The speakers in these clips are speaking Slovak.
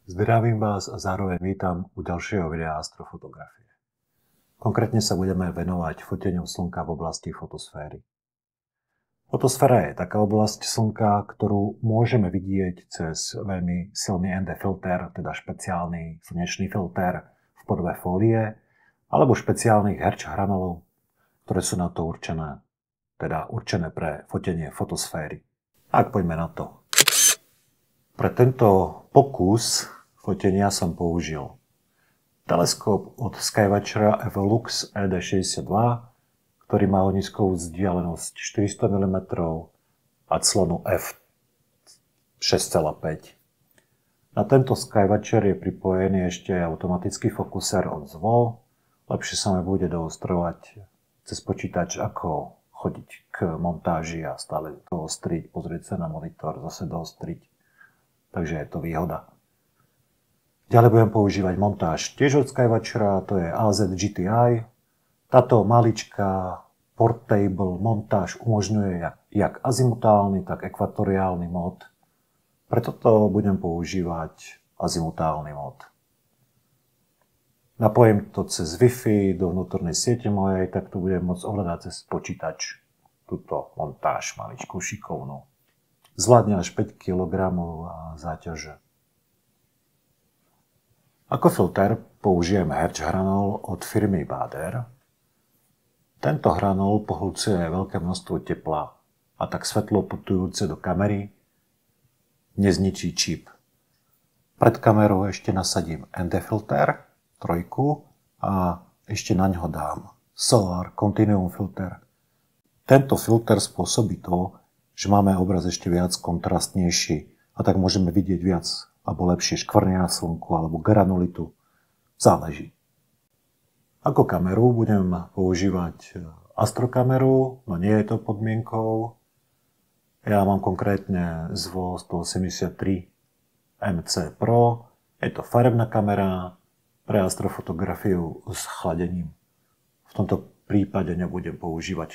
Zdravím vás a zároveň vítam u ďalšieho videa astrofotografie. Konkrétne sa budeme venovať foteniu slnka v oblasti fotosféry. Fotosféra je taká oblasť slnka, ktorú môžeme vidieť cez veľmi silný ND filter, teda špeciálny slnečný filter v podobe fólie, alebo špeciálnych Hertz hranolov, ktoré sú na to určené, teda určené pre fotenie fotosféry. Tak poďme na to. Pre tento pokus fotenia som použil teleskop od Skywatchera Evolux ED62, ktorý má ohniskovú vzdialenosť 400 mm a clonu f 6,5. Na tento Skywatcher je pripojený ešte automatický fokuser od ZVO. Lepšie sa mi bude doostrovať cez počítač, ako chodiť k montáži a stále doostriť, pozrieť sa na monitor, zase doostriť. Takže je to výhoda. Ďalej budem používať montáž tiež od Skywatchera, to je AZ GTI. Táto maličká portable montáž umožňuje jak azimutálny, tak ekvatoriálny mód. Preto to budem používať azimutálny mód. Napojím to cez Wi-Fi do vnútornej siete mojej, tak to budem môcť ovládať cez počítač. Túto montáž maličkú šikovnú. Zvládne až 5 kg záťaže. Ako filter použijem Hertz hranol od firmy Baader. Tento hranol pohľcuje veľké množstvo tepla a tak svetlo putujúce do kamery nezničí čip. Pred kamerou ešte nasadím ND filter, 3, a ešte na ňo dám Solar Continuum filter. Tento filter spôsobí to, že máme obraz ešte viac kontrastnejší a tak môžeme vidieť viac alebo lepšie škvrny na slnku alebo granulitu. Záleží. Ako kameru budem používať astrokameru, no nie je to podmienkou. Ja mám konkrétne ZVO 183 MC Pro. Je to farebná kamera pre astrofotografiu s chladením. V tomto prípade nebudem používať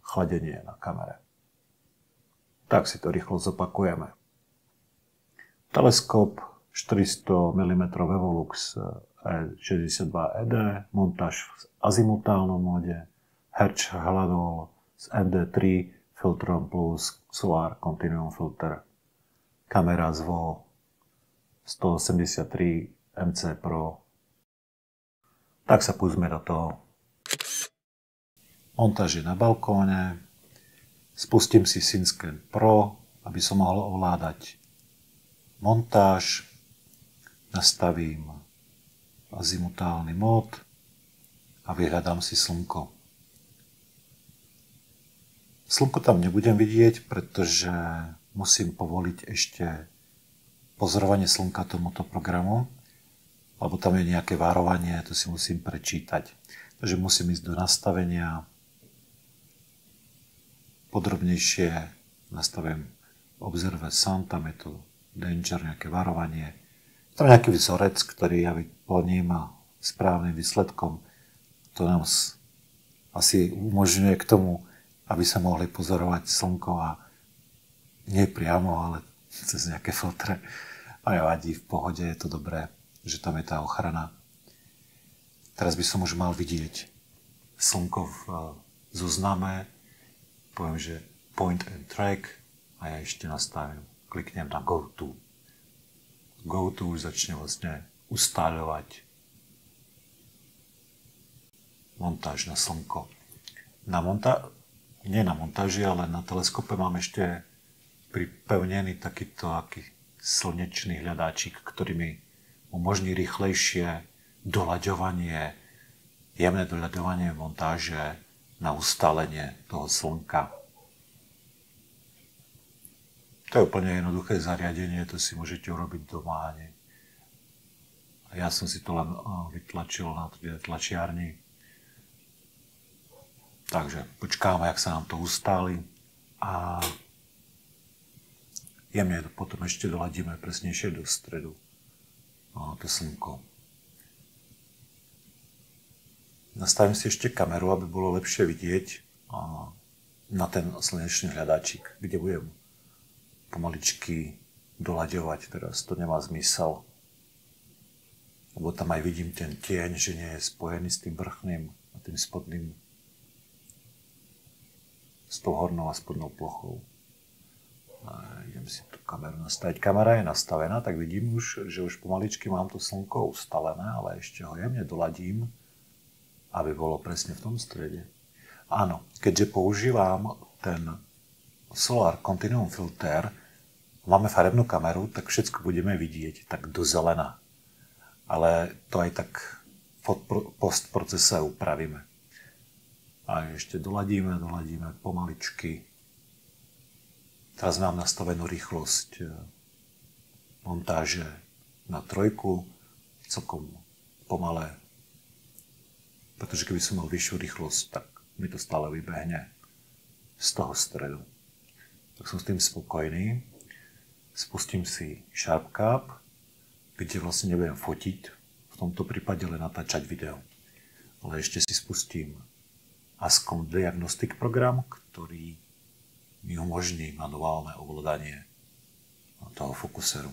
chladenie na kamere. Tak si to rýchlo zopakujeme. Teleskop 400 mm Evolux E62ED, montáž v azimutálnom móde, Hertz hranol s ND3 filtrom plus Solar Continuum filter, kamera ZVO 183 MC Pro. Tak sa púsme do toho. Montáž je na balkóne. Spustím si SceneScan Pro, aby som mohol ovládať montáž. Nastavím azimutálny mód a vyhľadám si slnko. Slnko tam nebudem vidieť, pretože musím povoliť ešte pozorovanie slnka tomuto programu, alebo tam je nejaké varovanie, to si musím prečítať. Takže musím ísť do nastavenia, podrobnejšie nastavím Observe Sun, tam je to Danger, nejaké varovanie. Tam je nejaký vzorec, ktorý ja vyplním a správnym výsledkom to nám asi umožňuje k tomu, aby sa mohli pozorovať slnko a nie priamo, ale cez nejaké filtre. A nevadí, v pohode, je to dobré, že tam je tá ochrana. Teraz by som už mal vidieť slnko v zozname. Poviem, že Point and Track a ja ešte nastavím. Kliknem na Go To. Go To už začne vlastne ustáľovať montáž na slnko. Nie na montáži, ale na teleskope mám ešte pripevnený takýto slnečný hľadáčik, ktorý mi umožní rýchlejšie doľaďovanie, jemné doľaďovanie montáže na ustálenie toho slnka. To je úplne jednoduché zariadenie, to si môžete urobiť doma. Ja som si to len vytlačil na tlačiarni. Takže počkáme, jak sa nám to ustáli a jemne to potom ešte doladíme presnejšie do stredu. To slnko. Nastavím si ešte kameru, aby bolo lepšie vidieť na ten slnečný hľadáčik, kde budem pomaličky doľaďovať. Teraz to nemá zmysel lebo tam aj vidím ten tieň, že nie je spojený s tým vrchným a tým spodným, s tou hornou a spodnou plochou. A idem si tú kameru nastaviť. Kamera je nastavená, tak vidím už, že už pomaličky mám to slnko ustalené, ale ešte ho jemne doladím, aby bolo presne v tom strede. Áno, keďže používam ten Solar Continuum Filter, máme farebnú kameru, tak všetko budeme vidieť tak do zelena. Ale to aj tak v postprocese upravíme. A ešte doladíme pomaličky. Teraz mám nastavenú rýchlosť montáže na 3, celkom pomalé. Pretože keby som mal vyššiu rýchlosť, tak mi to stále vybehne z toho stredu. Tak som s tým spokojný. Spustím si SharpCap, kde vlastne nebudem fotiť, v tomto prípade len natáčať video. Ale ešte si spustím Ascom Diagnostic program, ktorý mi umožní manuálne ovládanie toho fokuseru.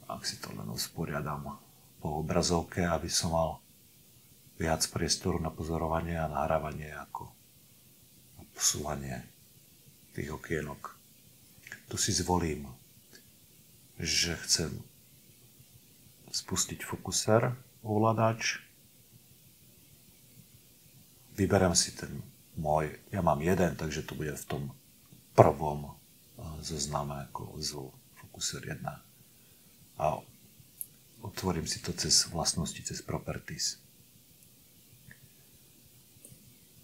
Ak si to len usporiadam po obrazovke, aby som mal viac priestoru na pozorovanie a nahrávanie ako na posúvanie tých okienok. Tu si zvolím, že chcem spustiť fokuser, ovládač. Vyberám si ten môj, ja mám jeden, takže to bude v tom prvom zozname ako zvo fokuser 1. A otvorím si to cez vlastnosti, cez properties.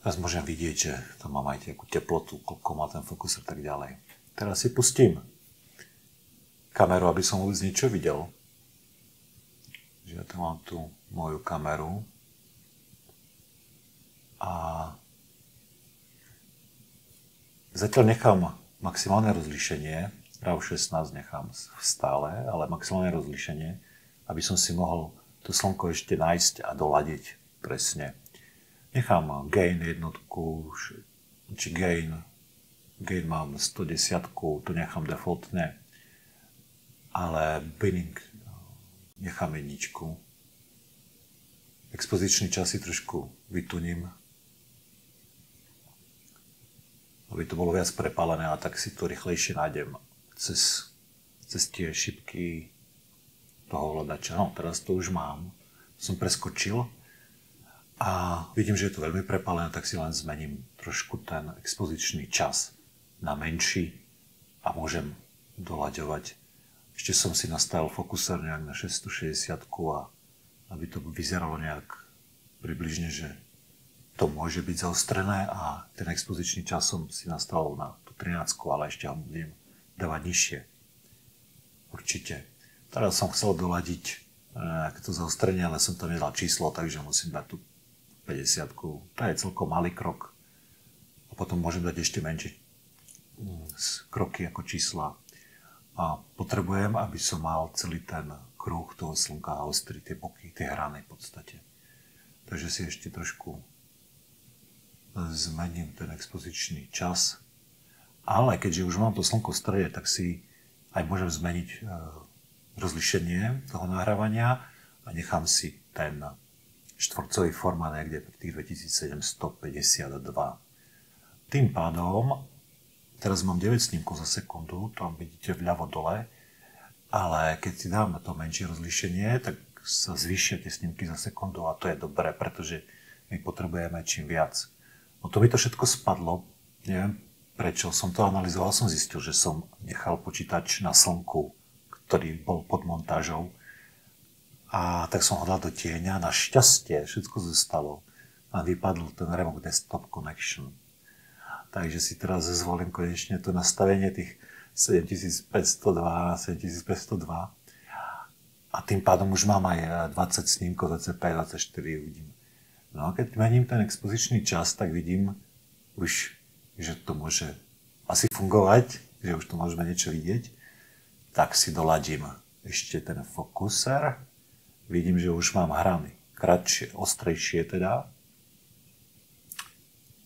Teraz môžem vidieť, že tam mám aj nejakú teplotu, koľko má ten fokuser, tak ďalej. Teraz si pustím kameru, aby som vôbec niečo videl. Že ja tu mám tú moju kameru. A zatiaľ nechám maximálne rozlíšenie. RAW 16 nechám stále, ale maximálne rozlíšenie, aby som si mohol to slnko ešte nájsť a doladiť presne. Nechám gain jednotku, či gain mám 110, to nechám defaultne. Ale binning nechám jedničku. Expozičný čas si trošku vytuním, aby to bolo viac prepálené, a tak si to rýchlejšie nájdem cez tie šipky toho ovládača. No, teraz to už mám. Som preskočil a vidím, že je to veľmi prepálené, tak si len zmením trošku ten expozičný čas na menší a môžem doľaďovať. Ešte som si nastavil fokuser nejak na 660 a aby to vyzeralo nejak približne, že to môže byť zaostrené, a ten expozičný čas som si nastavil na tú 13, ale ešte ho budem dávať nižšie. Určite. Teraz som chcel doľadiť to zaostrenie, ale som tam nedal číslo, takže musím dať tú 50. To je celkom malý krok. A potom môžem dať ešte menšie kroky ako čísla. A potrebujem, aby som mal celý ten kruh toho slnka a ostrý tie boky, tie hrany v podstate. Takže si ešte trošku zmením ten expozičný čas. Ale keďže už mám to slnko v strede, tak si aj môžem zmeniť rozlíšenie toho nahrávania a nechám si ten štvorcový formát niekde pri tých 2752. Tým pádom teraz mám 9 snímkov za sekundu, tam vidíte vľavo dole, ale keď si dám na to menšie rozlíšenie, tak sa zvýšia tie snímky za sekundu, a to je dobré, pretože my potrebujeme čím viac. No to mi to všetko spadlo, neviem prečo, som to analyzoval, som zistil, že som nechal počítač na slnku, ktorý bol pod montážou, a tak som ho dal do tieňa, našťastie všetko zostalo a vypadl ten Remote Desktop Connection. Takže si teraz zvolím konečne to nastavenie tých 7502, 7502 a tým pádom už mám aj 20 snímkov, 25, 24 uvidím. No a keď mením ten expozičný čas, tak vidím už, že to môže asi fungovať, že už to môžeme niečo vidieť. Tak si doladím ešte ten fokuser. Vidím, že už mám hrany kratšie, ostrejšie teda.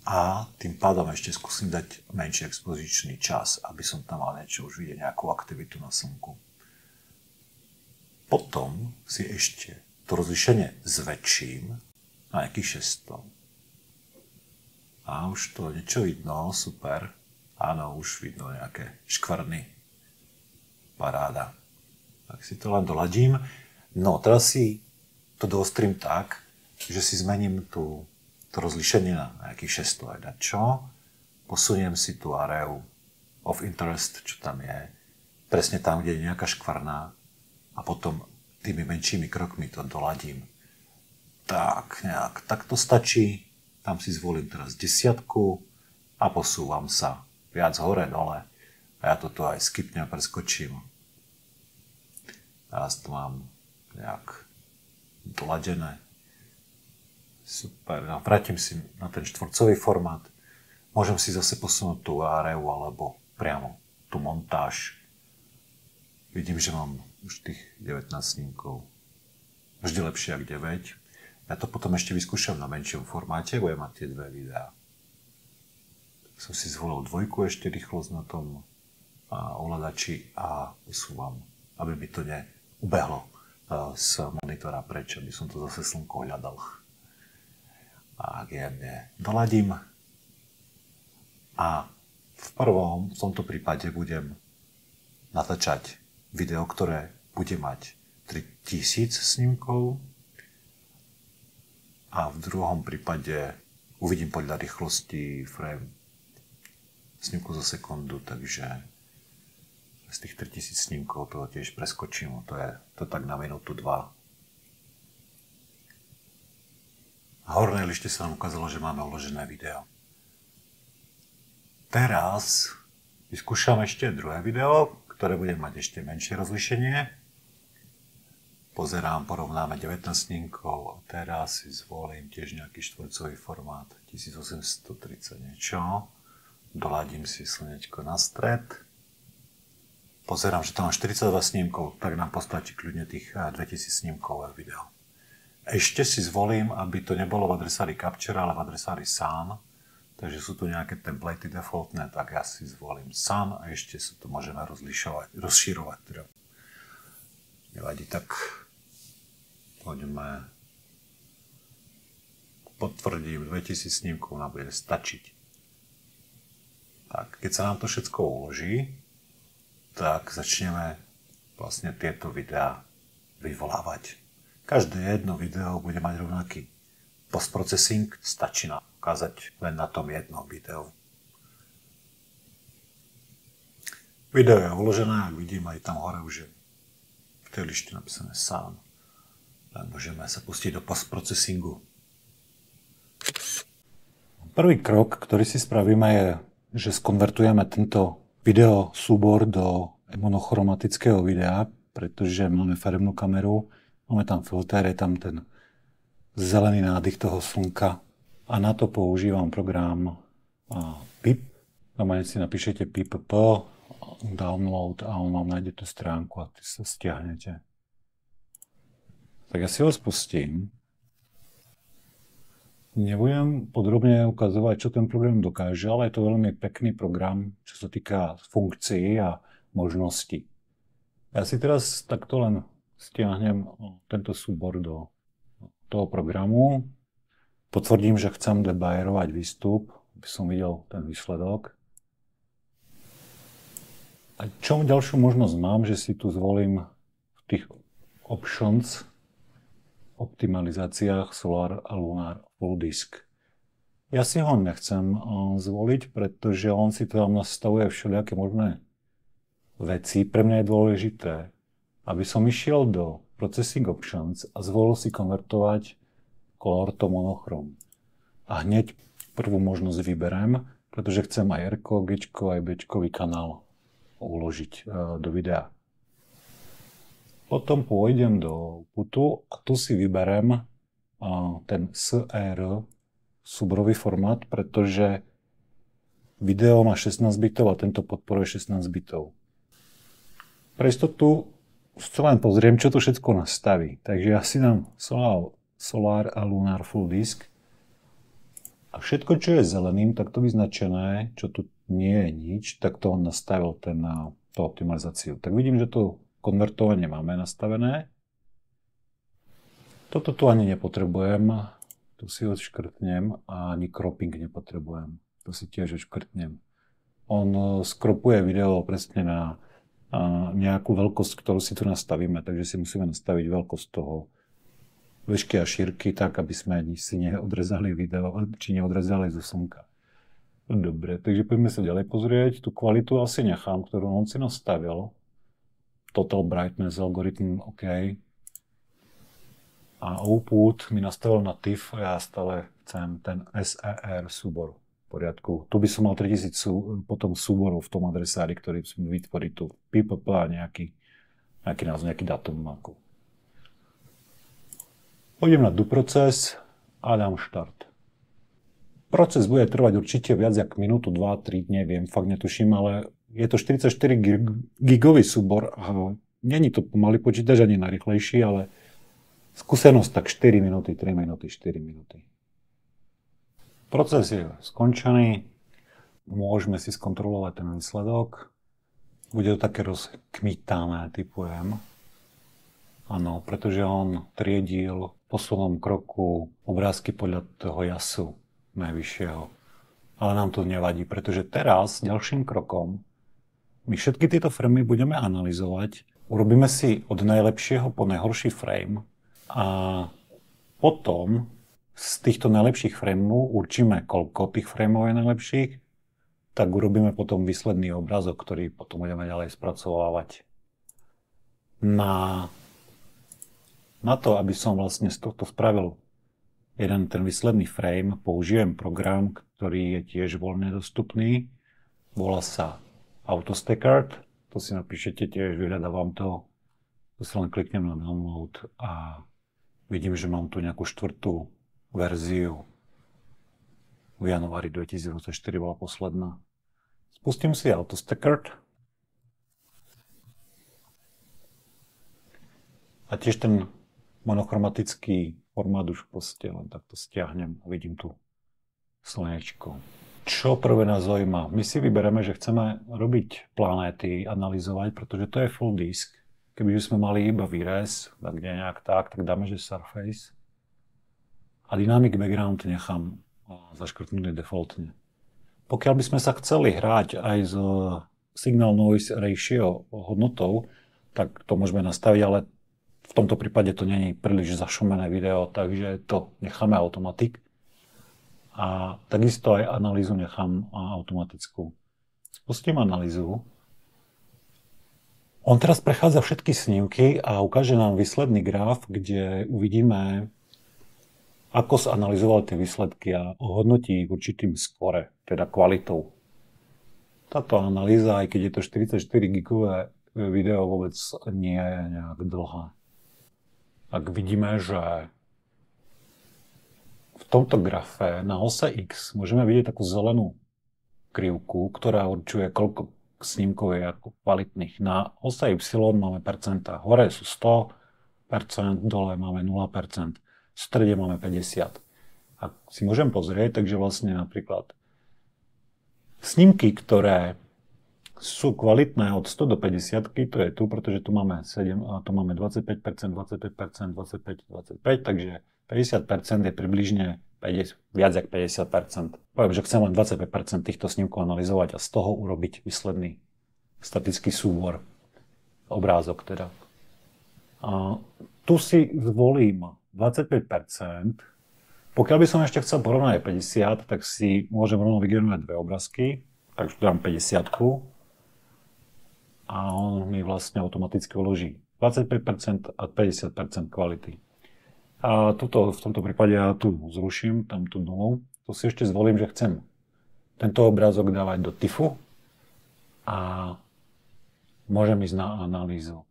A tým pádom ešte skúsim dať menší expozičný čas, aby som tam mal niečo už vidieť, nejakú aktivitu na slnku. Potom si ešte to rozlišenie zväčším na nejakých 600. A už to niečo vidno, super. Áno, už vidno nejaké škvrny. Paráda. Tak si to len doladím. No, teraz si to doostrím tak, že si zmením to rozlišenie na nejakých 600 aj čo. Posuniem si tú areu of interest, čo tam je. Presne tam, kde je nejaká škvrna. A potom tými menšími krokmi to doladím. Tak, nejak. Tak to stačí. Tam si zvolím teraz 10 a posúvam sa viac hore, dole. A ja toto aj skipnem a preskočím. Teraz to mám nejak doladené. Super. A vrátim si na ten štvorcový formát. Môžem si zase posunúť tú areu alebo priamo tú montáž. Vidím, že mám už tých 19 snímkov. Vždy lepšie ako 9. Ja to potom ešte vyskúšam na menšom formáte, budem mať tie dve videá. Som si zvolil 2 ešte rýchlosť na tom ovládači a posúvam, aby mi to neubehlo z monitora preč, aby som to zase slnko hľadal. A jemne doladím. A v tomto prípade budem natáčať video, ktoré bude mať 3000 snímkov. A v druhom prípade uvidím podľa rýchlosti frame snímku za sekundu, takže z tých 3000 snímkov to tiež preskočím. To je to tak na minútu 2. A hornej lište sa nám ukázalo, že máme uložené video. Teraz vyskúšam ešte druhé video, ktoré bude mať ešte menšie rozlišenie. Pozerám, porovnáme 19 snímkov. Teraz si zvolím tiež nejaký štvorcový formát, 1830 niečo. Doladím si slnečko na stred. Pozerám, že tam mám 42 snímkov, tak nám postačí kľudne tých 2000 snímkov video. Ešte si zvolím, aby to nebolo v adresári Capture, ale v adresári Sun. Takže sú tu nejaké templatey defaultné, tak ja si zvolím Sun a ešte sa to môžeme rozširovať. Teda. Nevadí, tak poďme. Potvrdím, 2000 snímkov nám bude stačiť. Tak, keď sa nám to všetko uloží, tak začneme vlastne tieto videá vyvolávať. Každé jedno video bude mať rovnaký postprocessing, stačí nám ukázať len na tom jednom videu. Video je uložené, ak vidím, aj tam hore už je v tej lište napísané Sun. Len môžeme sa pustiť do postprocesingu. Prvý krok, ktorý si spravíme, je, že skonvertujeme tento video súbor do monochromatického videa, pretože máme farebnú kameru, máme tam filter, je tam ten zelený nádych toho slnka a na to používam program PIP. Normálne si napíšete PIPP, download a on vám nájde tú stránku a ty sa stiahnete. Tak ja si ho spustím. Nebudem podrobne ukazovať, čo ten program dokáže, ale je to veľmi pekný program, čo sa týka funkcií a možností. Ja si teraz takto len stiahnem tento súbor do toho programu. Potvrdím, že chcem debajerovať výstup, aby som videl ten výsledok. A čo ďalšiu možnosť mám, že si tu zvolím v tých options optimalizáciách Solar a Lunar Full Disk. Ja si ho nechcem zvoliť, pretože on si tam nastavuje všelijaké možné veci. Pre mňa je dôležité, aby som išiel do Processing Options a zvolil si konvertovať Color to Monochrome. A hneď prvú možnosť vyberiem, pretože chcem aj R, G aj B kanál uložiť do videa. Potom pôjdem do outputu a tu si vyberem ten SR súborový formát, pretože video má 16 bitov a tento podporuje 16 bitov. Pre istotu si len pozriem, čo to všetko nastaví. Takže ja si dám Solar a Lunar Full Disk a všetko, čo je zeleným, tak to vyznačené, čo tu nie je nič, tak to on nastavil tú optimalizáciu. Tak vidím, že to konvertovanie máme nastavené. Toto tu ani nepotrebujem. Tu si odškrtnem a ani cropping nepotrebujem. To si tiež odškrtnem. On skropuje video presne na nejakú veľkosť, ktorú si tu nastavíme, takže si musíme nastaviť veľkosť toho výšky a šírky tak, aby sme si neodrezali video, či neodrezali zo slnka. Dobre, takže poďme sa ďalej pozrieť. Tú kvalitu asi nechám, ktorú on si nastavil. Total brightness algoritm, OK. A output mi nastavil na TIFF a ja stále chcem ten SER súbor. V poriadku. Tu by som mal 3000 potom súborov v tom adresári, ktorý som vytvorí tu PPP a nejaký názov, nejaký dátum. Pôjdem na do proces a dám štart. Proces bude trvať určite viac ako minútu, 2, 3, neviem, fakt netuším, ale je to 44 gigový súbor a není to pomalý počítač ani najrýchlejší, ale skúsenosť tak 4 minúty, 3 minúty, 4 minúty. Proces je skončený, môžeme si skontrolovať ten výsledok. Bude to také rozkmitané, typujem. Áno, pretože on triedil v poslednom kroku obrázky podľa toho jasu najvyššieho. Ale nám to nevadí, pretože teraz, ďalším krokom, my všetky tieto framey budeme analyzovať. Urobíme si od najlepšieho po najhorší frame a potom z týchto najlepších frameov určíme, koľko tých frameov je najlepších, tak urobíme potom výsledný obrázok, ktorý potom budeme ďalej spracovávať. Na to, aby som vlastne z tohto spravil jeden ten výsledný frame, použijem program, ktorý je tiež voľne dostupný. Volá sa AutoStacker. To si napíšete tiež, vyhľadávam to. Tu si len kliknem na download a vidím, že mám tu nejakú 4. verziu. V januári 2024 bola posledná. Spustím si AutoStacker. A tiež ten monochromatický formát už proste len takto stiahnem a vidím tu slnečko. Čo prvé nás zaujíma? My si vybereme, že chceme robiť planéty, analyzovať, pretože to je full disk. Keby sme mali iba výrez, tak kde nejak tak dáme, že surface. A dynamic background nechám zaškrtnutý defaultne. Pokiaľ by sme sa chceli hrať aj s signal noise ratio hodnotou, tak to môžeme nastaviť, ale v tomto prípade to nie je príliš zašumené video, takže to necháme automatik. A takisto aj analýzu nechám automatickú. Spustím analýzu. On teraz prechádza všetky snímky a ukáže nám výsledný graf, kde uvidíme, ako zanalizoval tie výsledky a ohodnotí ich určitým skore, teda kvalitou. Táto analýza, aj keď je to 44 gigové video, vôbec nie je nejak dlhá. Ak vidíme, že v tomto grafe na ose X môžeme vidieť takú zelenú krivku, ktorá určuje, koľko snímkov je ako kvalitných. Na ose Y máme percentá. Hore sú 100%, dole máme 0%, v strede máme 50%. Ak si môžem pozrieť, takže vlastne napríklad snímky, ktoré sú kvalitné od 100 do 50, to je tu, pretože tu máme 7, a tu máme 25%, 25%, 25, 25, takže 50% je približne viac ako 50%. Poviem, že chcem len 25% týchto snímkov analyzovať a z toho urobiť výsledný statický súbor, obrázok teda. A tu si zvolím 25%. Pokiaľ by som ešte chcel porovnať 50, tak si môžem rovno vygenerovať dve obrázky, takže tu dám 50 a on mi vlastne automaticky uloží 25% a 50% kvality. A v tomto prípade ja tu zruším, tam tú nulu. Tu si ešte zvolím, že chcem tento obrázok dávať do TIFFu a môžem ísť na analýzu.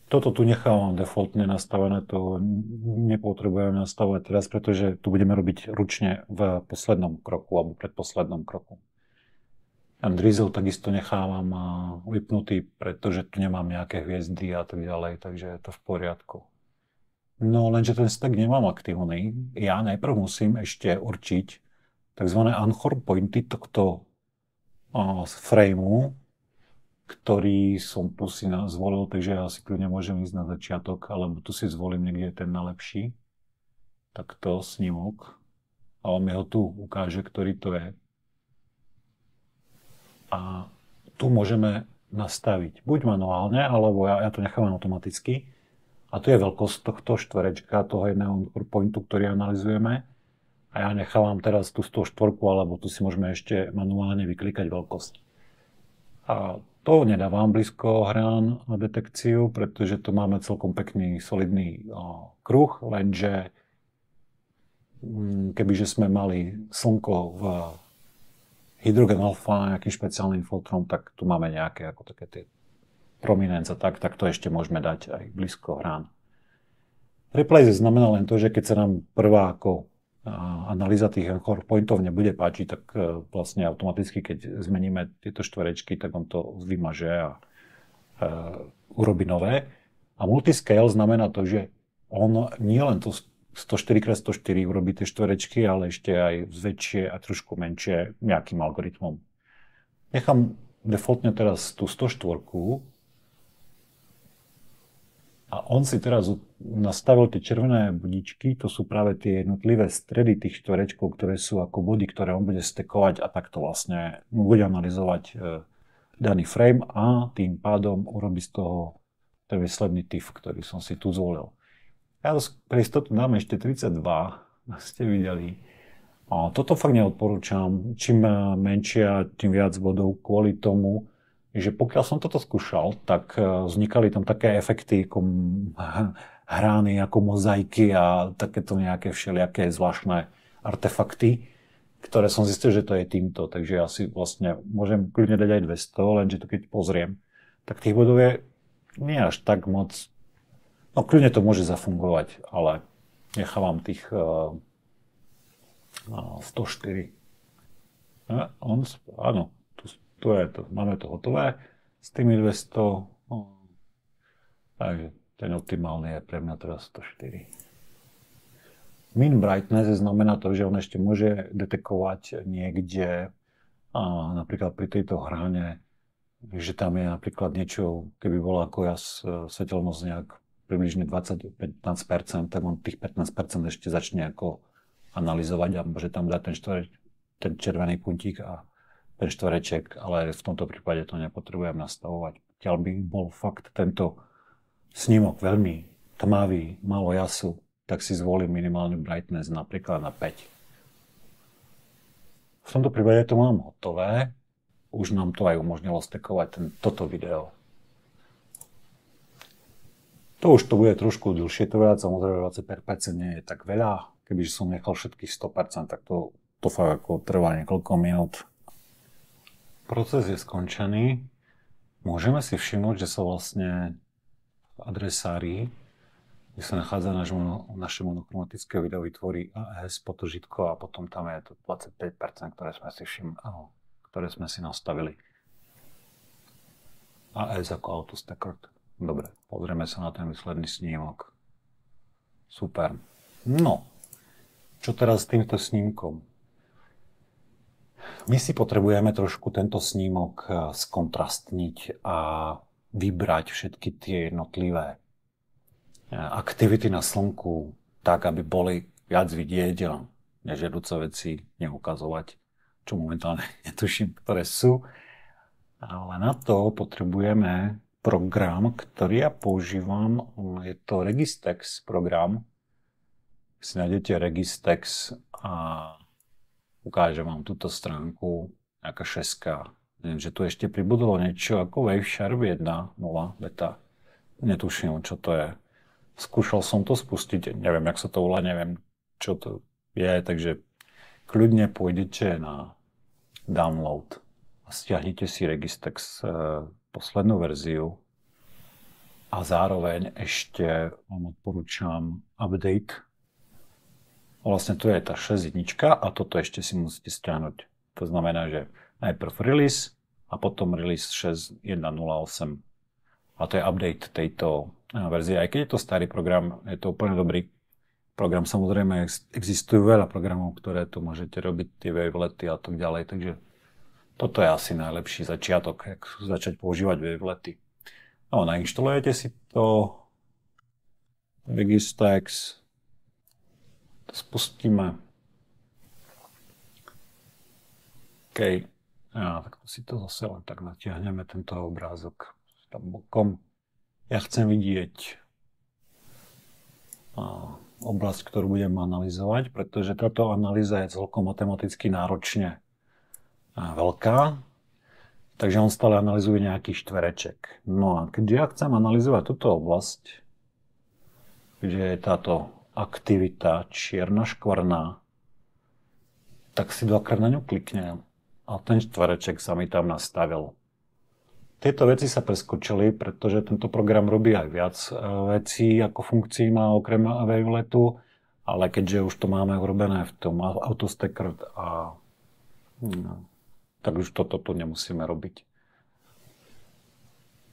Toto tu nechávam defaultne nastavené, to nepotrebujem nastavovať teraz, pretože tu budeme robiť ručne v poslednom kroku alebo predposlednom kroku. Drizzle takisto nechávam vypnutý, pretože tu nemám nejaké hviezdy a tak ďalej, takže je to v poriadku. No lenže ten stack nemám aktívny. Ja najprv musím ešte určiť tzv. Anchor pointy tohto frameu, ktorý som tu si zvolil, takže ja si kľudne môžem ísť na začiatok, alebo tu si zvolím niekde ten najlepší. takto snímok a on mi ho tu ukáže, ktorý to je. A tu môžeme nastaviť buď manuálne, alebo ja to nechávam automaticky. A tu je veľkosť tohto štverečka, toho jedného pointu, ktorý analyzujeme. A ja nechávam teraz tú 104, alebo tu si môžeme ešte manuálne vyklikať veľkosť. A to nedávam blízko hrán na detekciu, pretože tu máme celkom pekný, solidný kruh, lenže kebyže sme mali slnko v hydrogen alfa nejakým špeciálnym filtrom, tak tu máme nejaké ako také tie prominence, tak to ešte môžeme dať aj blízko hrán. Replace znamená len to, že keď sa nám prvá ako analýza tých anchor pointov nebude páčiť, tak vlastne automaticky, keď zmeníme tieto štverečky, tak on to vymaže a urobí nové. A multiscale znamená to, že on nie len to 104x104 urobí tie štverečky, ale ešte aj zväčšie a trošku menšie nejakým algoritmom. Nechám defaultne teraz tú 104 a on si teraz nastavil tie červené budičky, to sú práve tie jednotlivé stredy tých štverečkov, ktoré sú ako body, ktoré on bude stekovať a takto vlastne bude analyzovať daný frame a tým pádom urobí z toho ten výsledný TIFF, ktorý som si tu zvolil. Ja pre istotu dám ešte 32, ste videli. Toto fakt neodporúčam. Čím menšia, tým viac bodov kvôli tomu, že pokiaľ som toto skúšal, tak vznikali tam také efekty ako hrány, ako mozaiky a takéto nejaké všelijaké zvláštne artefakty, ktoré som zistil, že to je týmto. Takže ja si vlastne môžem kľudne dať aj 200, lenže to keď pozriem, tak tých bodov je nie až tak moc. No kľudne to môže zafungovať, ale nechávam tých 104. Áno. Tu je to, máme to hotové s tými 200, takže ten optimálny je pre mňa teraz 104. Mean brightness znamená to, že on ešte môže detekovať niekde, napríklad pri tejto hráne, že tam je napríklad niečo, keby bola ako svetelnosť nejak približne 20-15%, tak on tých 15% ešte začne ako analyzovať a môže tam dať ten červený puntík a ten štvereček, ale v tomto prípade to nepotrebujem nastavovať. Pokiaľ by bol fakt tento snímok veľmi tmavý, málo jasu, tak si zvolím minimálny brightness napríklad na 5. V tomto prípade to mám hotové. Už nám to aj umožnilo stekovať toto video. To už to bude trošku dlhšie trvať, samozrejme 25% nie je tak veľa. Kebyže som nechal všetkých 100%, tak to fakt ako trvá niekoľko minút. Proces je skončený. Môžeme si všimnúť, že sa vlastne v adresári, kde sa nachádza naše monochromatické video, vytvorí AES potržitko a potom tam je to 25%, ktoré sme si nastavili. AES ako autostacker. Dobre, pozrieme sa na ten výsledný snímok. Super. No, čo teraz s týmto snímkom? My si potrebujeme trošku tento snímok skontrastniť a vybrať všetky tie jednotlivé aktivity na slnku tak, aby boli viac vidieť a nežiaduce veci neukazovať, čo momentálne netuším, ktoré sú. Ale na to potrebujeme program, ktorý ja používam. Je to Registex program. Si nájdete Registex a ukážem vám túto stránku, nejaká 6. Viem, že tu ešte pribudlo niečo ako Wavesharp 1.0 beta. Netuším, čo to je. Skúšal som to spustiť, neviem, jak sa to volá, neviem, čo to je, takže kľudne pôjdete na download a stiahnite si Registex poslednú verziu a zároveň ešte vám odporúčam update. Vlastne tu je tá 6.1 a toto ešte si musíte stiahnuť. To znamená, že najprv release a potom release 6.1.08. A to je update tejto verzie. Aj keď je to starý program, je to úplne dobrý program. Samozrejme, existujú veľa programov, ktoré tu môžete robiť, tie wavelety a tak ďalej. Takže toto je asi najlepší začiatok, jak začať používať wavelety. No, nainštalujete si to Registex. To spustíme. OK. Tak to si to zase len tak natiahneme, tento obrázok tam bokom. Ja chcem vidieť oblasť, ktorú budem analyzovať, pretože táto analýza je celkom matematicky náročne veľká. Takže on stále analyzuje nejaký štvereček. No a keďže ja chcem analyzovať túto oblasť, keďže je táto aktivita čierna škvrná, tak si dvakrát na ňu kliknem a ten štvereček sa mi tam nastavil. Tieto veci sa preskočili, pretože tento program robí aj viac vecí, ako funkcií má okrem waveletu, ale keďže už to máme urobené v tom AutoStacker, tak už toto tu nemusíme robiť.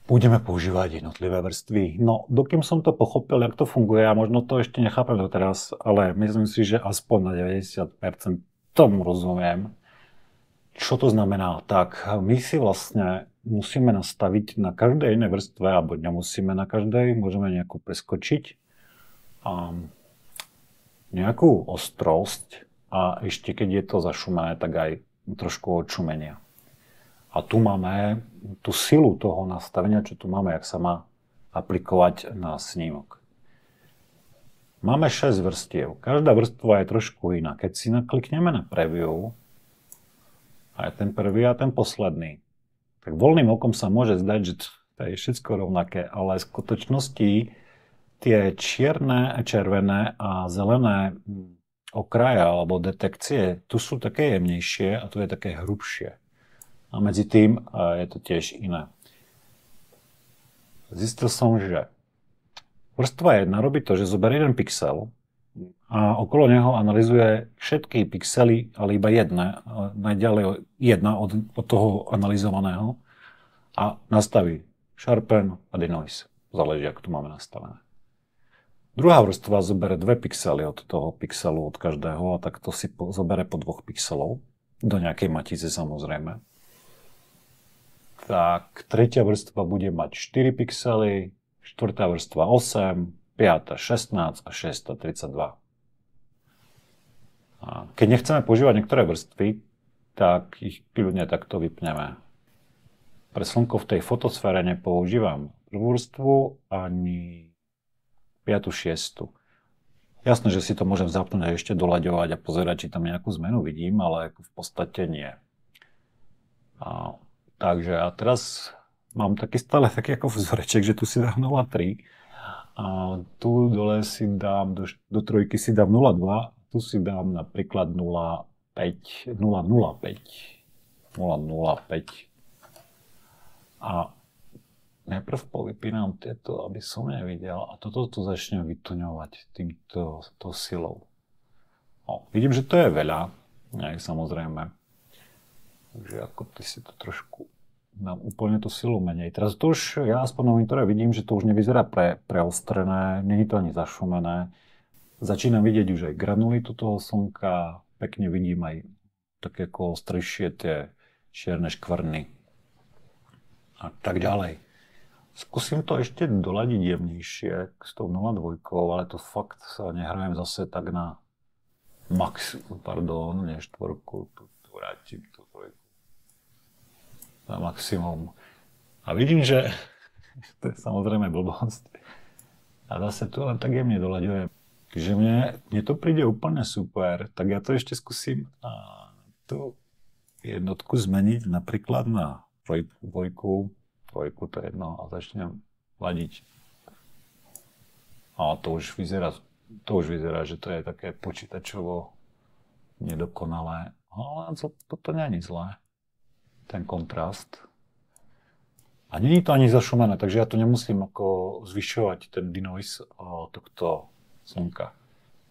Budeme používať jednotlivé vrstvy. No, dokým som to pochopil, jak to funguje, a možno to ešte nechápem doteraz, ale myslím si, že aspoň na 90% tomu rozumiem. Čo to znamená? Tak, my si vlastne musíme nastaviť na každej jednej vrstve, alebo nemusíme na každej, môžeme nejakú preskočiť, nejakú ostrosť a ešte keď je to zašumené, tak aj trošku odšumenia. A tu máme tú silu toho nastavenia, čo tu máme, jak sa má aplikovať na snímok. Máme 6 vrstiev. Každá vrstva je trošku iná. Keď si naklikneme na preview, aj ten prvý a ten posledný, tak voľným okom sa môže zdať, že to je všetko rovnaké, ale v skutočnosti tie čierne, červené a zelené okraje alebo detekcie, tu sú také jemnejšie a tu je také hrubšie. A medzi tým je to tiež iné. Zistil som, že vrstva 1 robí to, že zoberie jeden pixel a okolo neho analyzuje všetky pixely, ale iba jedna, najďalej jedna od toho analyzovaného a nastaví sharpen a denoise. Záleží, ako to máme nastavené. Druhá vrstva zoberie 2 pixely od toho pixelu od každého a tak to si zobere po 2 pixelov. Do nejakej matice samozrejme. Tak tretia vrstva bude mať 4 pixely, štvrtá vrstva 8, 5, 16 a 6, 32. A keď nechceme používať niektoré vrstvy, tak ich kľudne takto vypneme. Pre slnko v tej fotosfére nepoužívam prvú vrstvu ani 5, 6. Jasné, že si to môžem zapnúť a ešte doľaďovať a pozerať, či tam nejakú zmenu vidím, ale v podstate nie. Takže a teraz mám stále taký ako vzoreček, že tu si dám 0,3 a tu dole si dám, do trojky si dám 0,2, tu si dám napríklad 0,5, 0,05. A najprv povypínam tieto, aby som nevidel a toto tu začnem vytuňovať týmto silou. Vidím, že to je veľa, samozrejme. Takže ako ty si to trošku dám úplne tú silu menej. Teraz to už, ja aspoň na monitore vidím, že to už nevyzerá preostrené, není to ani zašumené. Začínam vidieť už aj granulitu toho slnka, pekne vidím aj také ako ostrejšie tie čierne škvrny. A tak ďalej. Skúsim to ešte doľadiť jemnejšie s tou 0,2, ale to fakt sa nehrajem zase tak na nie štvorku, tu vrátim tú dvojku na maximum. A vidím, že to je samozrejme blbosť. A zase tu len tak jemne doľaďujem. Takže mne to príde úplne super, tak ja to ešte skúsim tú jednotku zmeniť napríklad na dvojku, to je jedno, a začnem ladiť. A to už vyzerá, že to je také počítačovo nedokonalé. Ale toto nie je nič zlé. Ten kontrast. A nie je to ani zašumené, takže ja to nemusím ako zvyšovať ten denoise tohto slnka.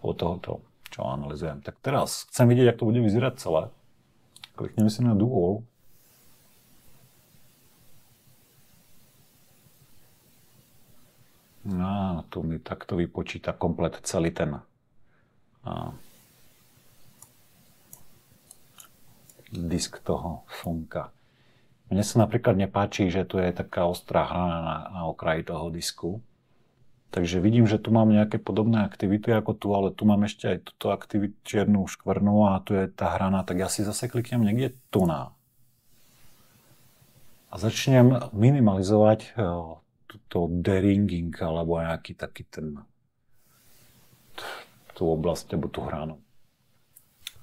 Od tohoto, čo analyzujem. Tak teraz chcem vidieť, jak to bude vyzerať celé. Klikneme si na dual. Tu mi takto vypočíta komplet celý ten disk toho slnka. Mne sa napríklad nepáči, že tu je taká ostrá hrana na okraji toho disku. Takže vidím, že tu mám nejaké podobné aktivity ako tu, ale tu mám ešte aj túto aktivitu čiernu škvrnu a tu je tá hrana, tak ja si zase kliknem niekde tu na. A začnem minimalizovať túto deringing alebo nejaký taký tú oblasť alebo tú hranu.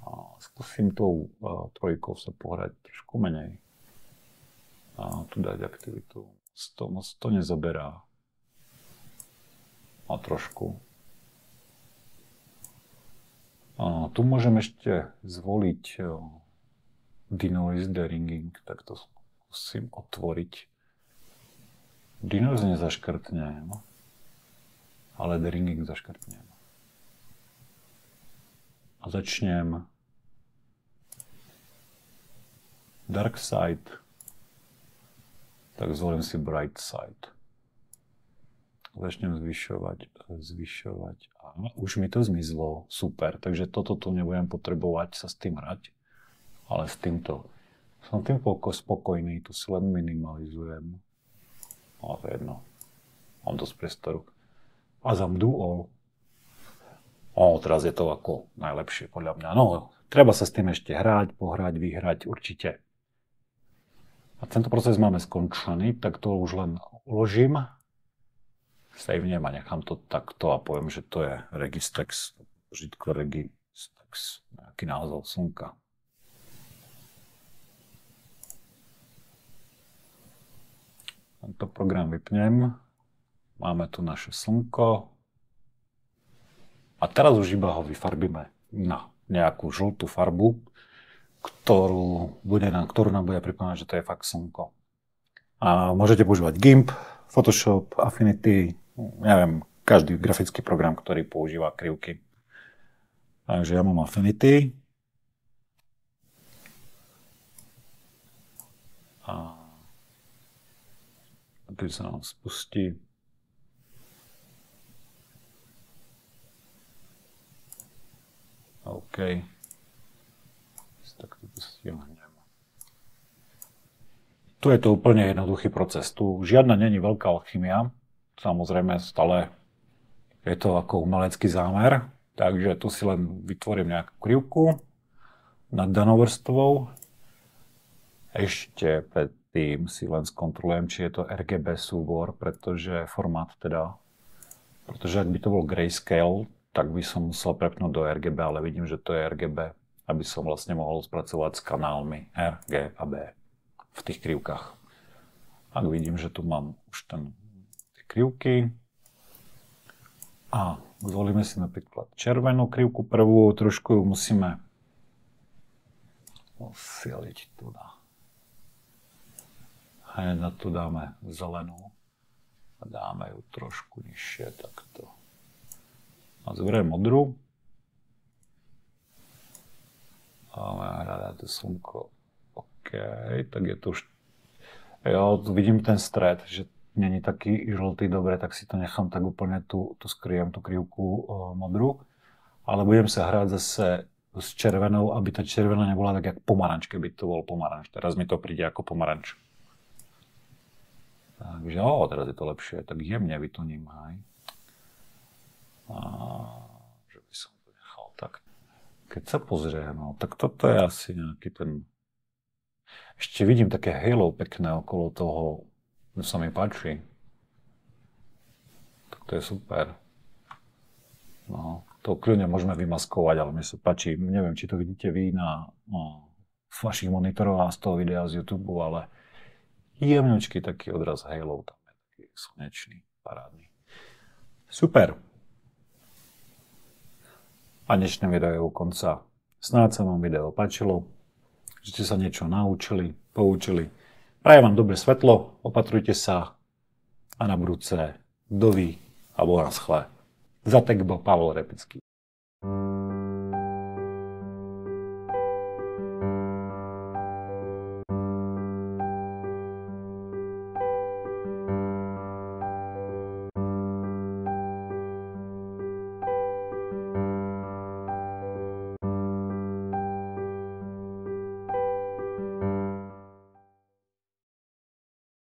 A skúsim tou trojkou sa pohrať trošku menej. A tu dať aktivitu. Moc to nezaberá. A trošku. A tu môžem ešte zvoliť denoise deringing, tak to skúsim otvoriť. Denoise nezaškrtnem, ale deringing zaškrtnem. A začnem dark side, tak zvolím si bright side. Začnem zvyšovať a už mi to zmizlo, super, takže toto tu nebudem potrebovať sa s tým hrať, ale s týmto som tým spokojný, tu si len minimalizujem, ale to je jedno, mám dosť priestoru a zamdu all. Teraz je to ako najlepšie podľa mňa, no treba sa s tým ešte hrať, pohrať, vyhrať určite. A tento proces máme skončený, tak to už len uložím. Savnem a nechám to takto a poviem, že to je Registex, žitko Registex, nejaký názov slnka. Tento program vypnem. Máme tu naše slnko. A teraz už iba ho vyfarbíme na nejakú žltú farbu, ktorú nám bude pripomínať, že to je fakt slnko. A môžete používať GIMP, Photoshop, Affinity, neviem, každý grafický program, ktorý používa krivky. Takže ja mám Affinity. A keď sa nám spustí. OK. Tak to stiahnem. Tu je to úplne jednoduchý proces. Tu žiadna není veľká alchymia. Samozrejme, stále je to ako umelecký zámer. Takže tu si len vytvorím nejakú krivku nad danou vrstvou. Ešte predtým si len skontrolujem, či je to RGB súbor, pretože formát teda. Pretože ak by to bol grayscale, tak by som musel prepnúť do RGB, ale vidím, že to je RGB, aby som vlastne mohol spracovať s kanálmi R, G a B v tých krivkách. Ak vidím, že tu mám už tie krivky a zvolíme si napríklad červenú krivku prvú, trošku ju musíme osieliť tu. A tu dáme zelenú a dáme ju trošku nižšie takto. A zoberiem modrú. Máme hľadať to slnko. OK, tak je to už... Ja vidím ten stred, že není taký žltý, dobre, tak si to nechám tak úplne, tu skryjem tú krivku modrú. Ale budem sa hrať zase s červenou, aby tá červená nebola tak jak pomaranč, keby to bol pomaranč. Teraz mi to príde ako pomaranč. Takže, teraz je to lepšie, tak jemne vytuním, hej. Že by som to nechal tak. Keď sa pozriem, tak toto je asi nejaký ten... Ešte vidím také halo pekné okolo toho, čo sa mi páči. Tak to je super. No, to kľudne môžeme vymaskovať, ale mi sa páči, neviem, či to vidíte vy z vašich monitorov a z toho videa z YouTube, ale jemňočký taký odraz halo, tam je taký slnečný, parádny. Super. A dnešné video je u konca. Snáď sa vám video páčilo, že ste sa niečo naučili, poučili. Prajem vám dobre svetlo, opatrujte sa a na budúce dovi alebo na schle. Za Techbo Pavel Repický.